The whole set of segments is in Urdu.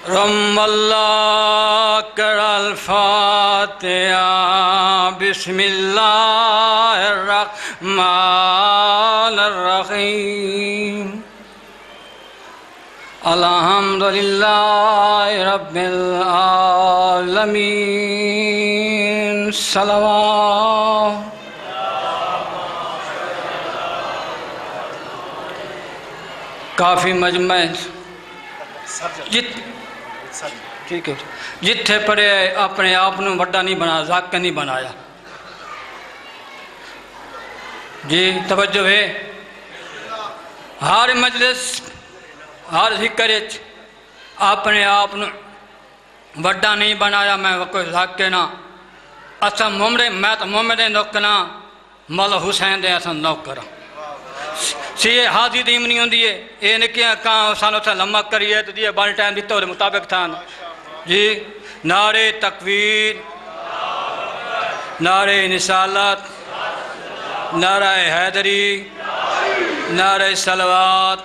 رم اللہ کر الفاتحہ بسم اللہ الرحمن الرحیم الحمدللہ رب العالمین صلوات کافی مجمع ٹھیک ہے جتھے پڑھے اپنے آپ نو وڈا نہیں بنا ذاکر نہیں بنایا جی توجہ ہے ہر مجلس ہر ذکر اپنے آپ نو وڈا نہیں بنایا میں کوئی ذاکر نہ اسا مومڑے میں تو مومڑے نوکنا مولا حسین دے اسا نوکر سی حاضی دیم نہیں ہوں دیئے اے نکیاں کہاں سانوں سے لمحہ کریے تو دیئے بانی ٹائم دیتا ہو مطابق تھا جی نعرہ تکبیر نعرہ نسالت نعرہ حیدری نعرہ صلوات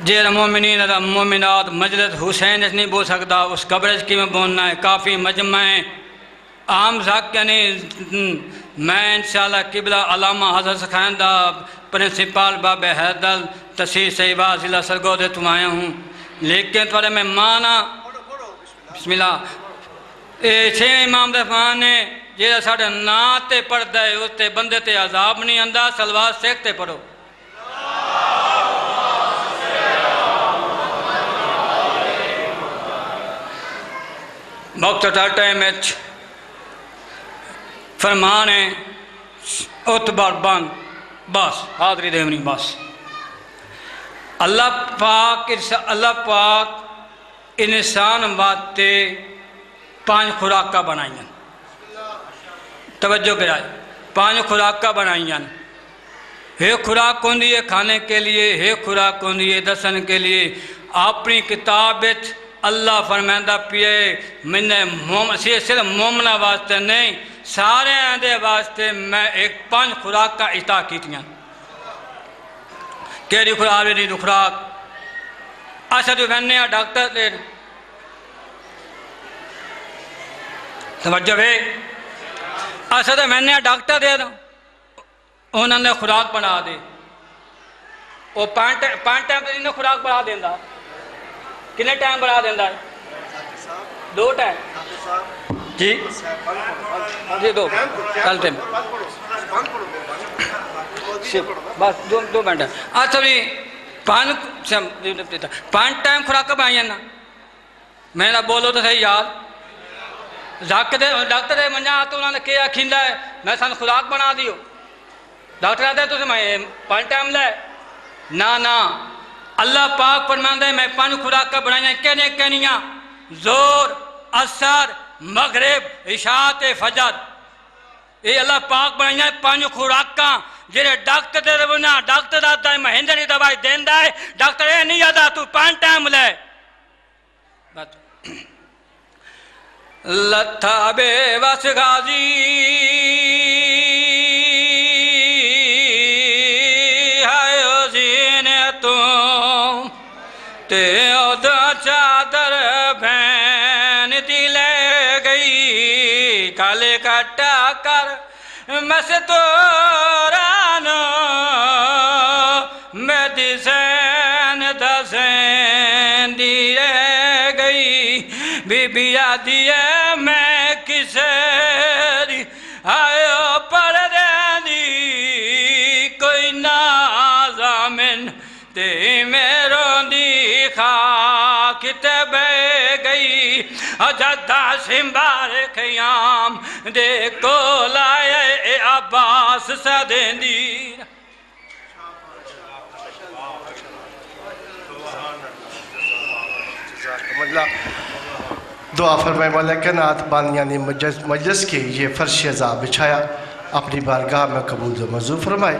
جیرا مومنین دا مومنات مجلس حسین اس نہیں بول سکتا اس قبرج کی میں بولنا ہے کافی مجمع ہے عام ذاکر نہیں میں انشاءاللہ قبلہ علامہ حضرت سکھائندہ پرنسپال باب حیدر تسیح صحیبہ ضلع سرگودے تم آیا ہوں لیکن تھوڑے میں مانا بسم اللہ اے چھے امام دفعان نے جیرا ساڑھے ناتے پڑھ دائے اس تے بندے تے عذاب نہیں اندہ سلوات سیکھتے پڑھو وقت ٹائم فرمان ہے اتبار بند بس حاضری دیونی بس اللہ پاک انسان باتے 5 خوراکہ بنائیں توجہ کرائے 5 خوراکہ بنائیں ایک خوراک ہوں دیئے کھانے کے لیے ایک خوراک ہوں دیئے دسن کے لیے اپنی کتاب اللہ فرمائندہ پیئے من صرف مومنہ واسطے نہیں سارے آندے واسطے میں ایک 5 خوراک کا عطا کیتیاں کیری خوراک دی خوراک اچھا جو کہنے ہیں ڈاکٹر دے توجہ ہے اچھا تو میں نے ڈاکٹر دے انہوں نے خوراک بنا دے وہ 5 ٹائم پر انہوں خوراک بنا دیندہ کنے ٹائم بنا دیندہ ہے 2 ٹائم جی جی 2 چلتے ہیں بس 2 منٹ اچھا بھی 5 ٹائم خوراک کب آئی ہیں نا میں نے بولو تو صحیح یاد ڈاکٹر دے منجا تو انہوں نے کیا کھیندا ہے میں سان خوراک بنا دیو ڈاکٹر آتا ہے تو میں 5 ٹائم لے نا اللہ پاک فرماندہ ہے میں 5 خوراک کا بنائیں کہنیاں زور اثر مغرب عشاء فجر یہ اللہ پاک بنائیں 5 خوراک کا جنہیں ڈاکٹر دے بنا ڈاکٹر آتا ہے مہندری دوائی دیندہ ہے ڈاکٹر اے نہیں آتا تو 5 ٹائم لے لتھا بے وس غازی تے اودا چادر بین دی لے گئی کالے کٹا کر مستورانو میں دی زین دا زین دی لے گئی بی بی آدھی ہے میں کسے دی آئیو پڑھ دین دی کوئی نازامن تے میروں دی خاک تبے گئی جدہ سنبار خیام دیکھو لائے اے عباس سدین دیر دعا فرمائے ملکانات بانیاں نے مجلس کے یہ فرش عذاب بچھایا اپنی بارگاہ میں قبول و منظور فرمائے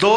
2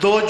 2